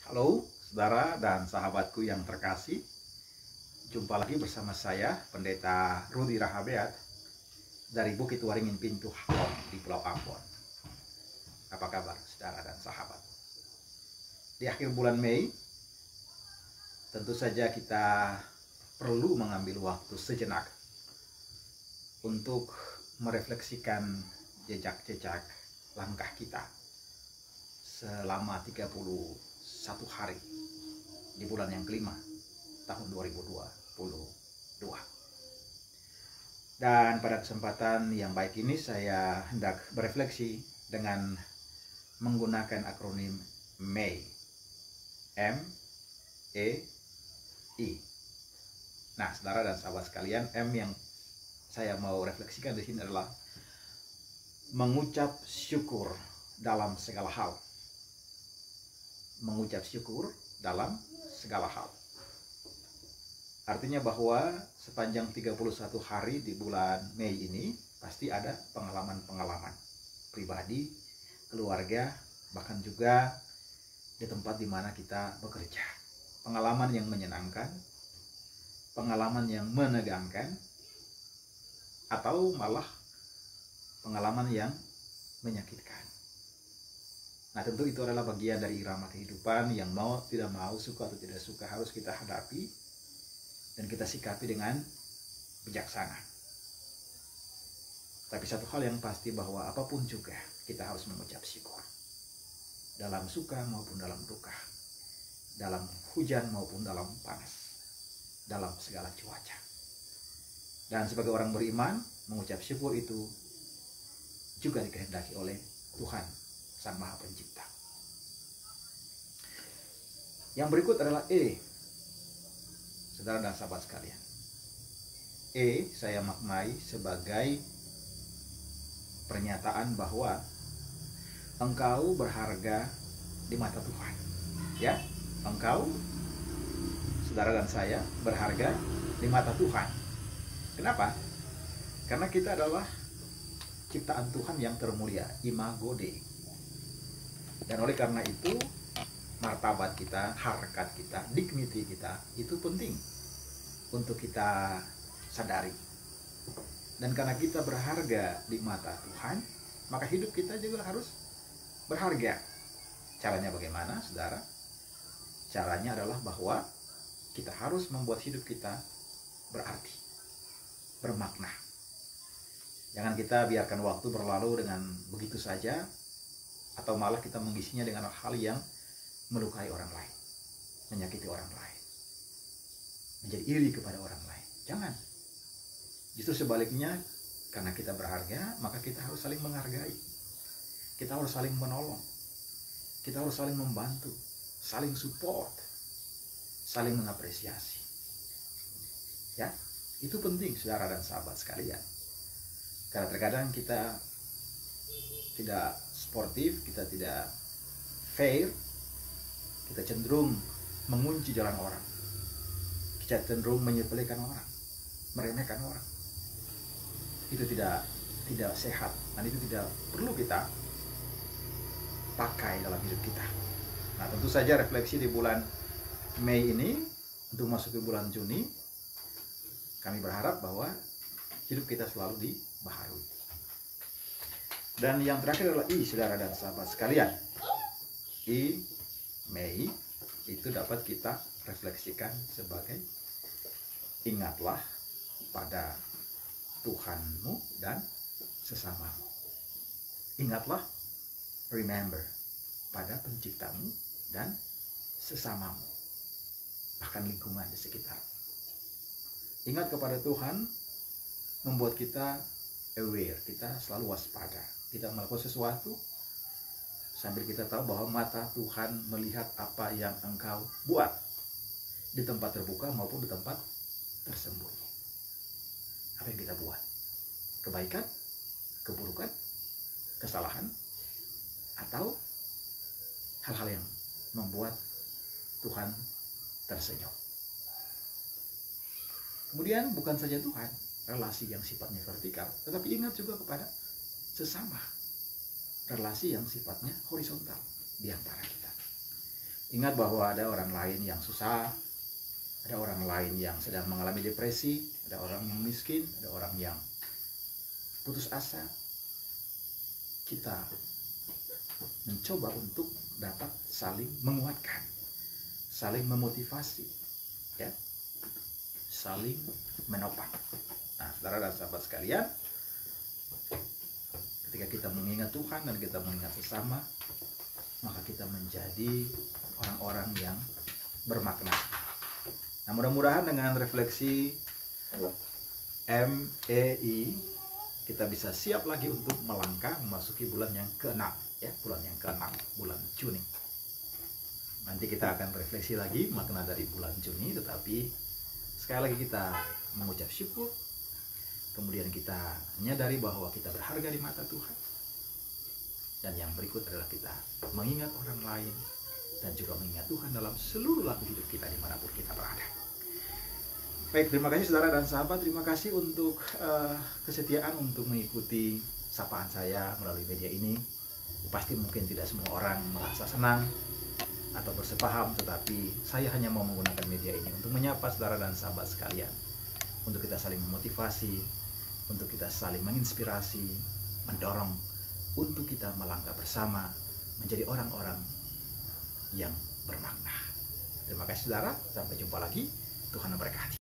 Halo saudara dan sahabatku yang terkasih, jumpa lagi bersama saya Pendeta Rudi Rahabeat dari Bukit Waringin Pintu Halong di Pulau Ambon. Apa kabar saudara dan sahabat? Di akhir bulan Mei, tentu saja kita perlu mengambil waktu sejenak untuk merefleksikan jejak-jejak langkah kita selama 31 hari di bulan yang kelima tahun 2022. Dan pada kesempatan yang baik ini saya hendak berefleksi dengan menggunakan akronim MEI. M-E-I. Nah, saudara dan sahabat sekalian, M yang saya mau refleksikan di sini adalah mengucap syukur dalam segala hal. Mengucap syukur dalam segala hal. Artinya bahwa sepanjang 31 hari di bulan Mei ini pasti ada pengalaman-pengalaman pribadi, keluarga, bahkan juga di tempat di mana kita bekerja. Pengalaman yang menyenangkan, pengalaman yang menegangkan, atau malah pengalaman yang menyakitkan. Nah, tentu itu adalah bagian dari irama kehidupan yang mau tidak mau, suka atau tidak suka, harus kita hadapi dan kita sikapi dengan bijaksana. Tapi satu hal yang pasti bahwa apapun juga kita harus mengucap syukur. Dalam suka maupun dalam duka, dalam hujan maupun dalam panas, dalam segala cuaca. Dan sebagai orang beriman, mengucap syukur itu juga dikehendaki oleh Tuhan Sang Maha Pencipta. Yang berikut adalah E, saudara dan sahabat sekalian. E saya maknai sebagai pernyataan bahwa engkau berharga di mata Tuhan. Ya, engkau, saudara dan saya, berharga di mata Tuhan. Kenapa? Karena kita adalah ciptaan Tuhan yang termulia, imago Dei. Dan oleh karena itu, martabat kita, harkat kita, dignity kita, itu penting untuk kita sadari. Dan karena kita berharga di mata Tuhan, maka hidup kita juga harus berharga. Caranya bagaimana, saudara? Caranya adalah bahwa kita harus membuat hidup kita berarti, bermakna. Jangan kita biarkan waktu berlalu dengan begitu saja, atau malah kita mengisinya dengan hal yang melukai orang lain, menyakiti orang lain, menjadi iri kepada orang lain. Jangan. Justru sebaliknya, karena kita berharga, maka kita harus saling menghargai. Kita harus saling menolong. Kita harus saling membantu, saling support, saling mengapresiasi. Ya, itu penting saudara dan sahabat sekalian. Karena terkadang kita tidak sportif, kita tidak fair, kita cenderung mengunci jalan orang, kita cenderung menyepelekan orang, meremehkan orang. Itu tidak sehat, dan itu tidak perlu kita pakai dalam hidup kita. Nah, tentu saja refleksi di bulan Mei ini untuk masuk ke bulan Juni, kami berharap bahwa hidup kita selalu dibaharui. Dan yang terakhir adalah I, saudara dan sahabat sekalian. I, Mei, itu dapat kita refleksikan sebagai ingatlah pada Tuhanmu dan sesamamu. Ingatlah, remember, pada penciptamu dan sesamamu, bahkan lingkungan di sekitar. Ingat kepada Tuhan membuat kita aware, kita selalu waspada. Kita melakukan sesuatu sambil kita tahu bahwa mata Tuhan melihat apa yang engkau buat di tempat terbuka maupun di tempat tersembunyi. Apa yang kita buat? Kebaikan, keburukan, kesalahan, atau hal-hal yang membuat Tuhan tersenyum. Kemudian bukan saja Tuhan, relasi yang sifatnya vertikal, tetapi ingat juga kepada sesama, relasi yang sifatnya horizontal di antara kita. Ingat bahwa ada orang lain yang susah, ada orang lain yang sedang mengalami depresi, ada orang yang miskin, ada orang yang putus asa. Kita mencoba untuk dapat saling menguatkan, saling memotivasi, ya, saling menopang. Nah, saudara dan sahabat sekalian, ketika kita mengingat Tuhan dan kita mengingat sesama, maka kita menjadi orang-orang yang bermakna. Nah, mudah-mudahan dengan refleksi MEI kita bisa siap lagi untuk melangkah memasuki bulan yang ke-6, ya, bulan yang ke-6, bulan Juni. Nanti kita akan refleksi lagi makna dari bulan Juni, tetapi sekali lagi kita mengucap syukur. Kemudian kita menyadari bahwa kita berharga di mata Tuhan. Dan yang berikut adalah kita mengingat orang lain dan juga mengingat Tuhan dalam seluruh laku hidup kita dimanapun kita berada. Baik, terima kasih saudara dan sahabat. Terima kasih untuk kesetiaan untuk mengikuti sapaan saya melalui media ini. Pasti mungkin tidak semua orang merasa senang atau bersepaham, tetapi saya hanya mau menggunakan media ini untuk menyapa saudara dan sahabat sekalian, untuk kita saling memotivasi, untuk kita saling menginspirasi, mendorong untuk kita melangkah bersama menjadi orang-orang yang bermakna. Terima kasih saudara, sampai jumpa lagi. Tuhan memberkati.